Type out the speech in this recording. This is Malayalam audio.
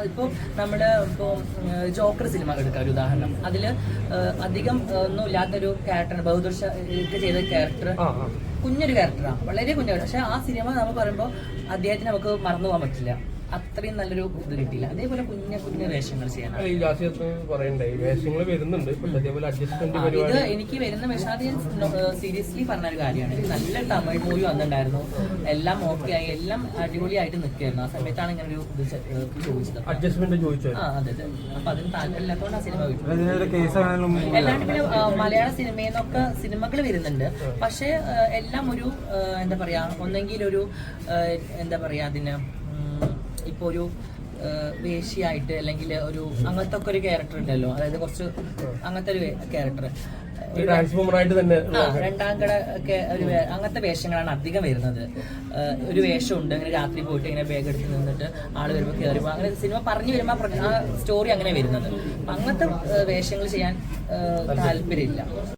ഇപ്പോൾ നമ്മൾ ജോക്കർ സിനിമ എടുക്കാം ഒരു ഉദാഹരണം. അതിൽ അധികം ഒന്നും ഇല്ലാത്തൊരു ക്യാരക്ടറാണ് ബഹദൂർ ഷാ ചെയ്ത ക്യാരക്ടർ. കുഞ്ഞൊരു ക്യാരക്ടറാണ്, വളരെ കുഞ്ഞൊരു. പക്ഷെ ആ സിനിമ നമ്മൾ പറയുമ്പോൾ അദ്ദേഹത്തിന് നമുക്ക് മറന്നു പോകാൻ പറ്റില്ല. അത്രയും നല്ലൊരു ഇത് കിട്ടിയില്ല. അതേപോലെ കുഞ്ഞു വേഷങ്ങൾ ചെയ്യാനാണ്. ഇത് എനിക്ക് വരുന്ന വേഷം അത് സീരിയസ്ലി പറഞ്ഞൊരു കാര്യമാണ്. എനിക്ക് നല്ല തമിഴ് മൂവി വന്നിട്ടുണ്ടായിരുന്നു, എല്ലാം ഓക്കെ ആയി, എല്ലാം അടിപൊളിയായിട്ട് നിൽക്കുകയായിരുന്നു. ആ സമയത്താണ് ഇങ്ങനെ ഒരു ഇത് ചോദിച്ചത്. അതെ അതെ. അപ്പൊ അതിന് താല്പര്യമില്ലാത്തതുകൊണ്ട് ആ സിനിമ വിട്ടു. അല്ലാണ്ട് പിന്നെ മലയാള സിനിമയിൽ നിന്നൊക്കെ സിനിമകൾ വരുന്നുണ്ട്. പക്ഷെ എല്ലാം ഒരു എന്താ പറയാ, ഒന്നെങ്കിൽ ഒരു എന്താ പറയാ, അതിന് ഇപ്പൊ ഒരു വേശിയായിട്ട് അല്ലെങ്കിൽ ഒരു അങ്ങനത്തെ ഒക്കെ ഒരു ക്യാരക്ടർ ഉണ്ടല്ലോ, അതായത് കുറച്ച് അങ്ങനത്തെ ഒരു ക്യാരക്ടർ, രണ്ടാം കട ഒക്കെ ഒരു അങ്ങനത്തെ വേഷങ്ങളാണ് അധികം വരുന്നത്. ഒരു വേഷമുണ്ട്, അങ്ങനെ രാത്രി പോയിട്ട് ഇങ്ങനെ ബാഗ് എടുത്ത് നിന്നിട്ട് ആള് വരുമ്പോൾ കയറുമ്പോൾ അങ്ങനെ സിനിമ പറഞ്ഞു വരുമ്പോൾ ആ സ്റ്റോറി അങ്ങനെ വരുന്നത്. അങ്ങനത്തെ വേഷങ്ങൾ ചെയ്യാൻ താല്പര്യമില്ല.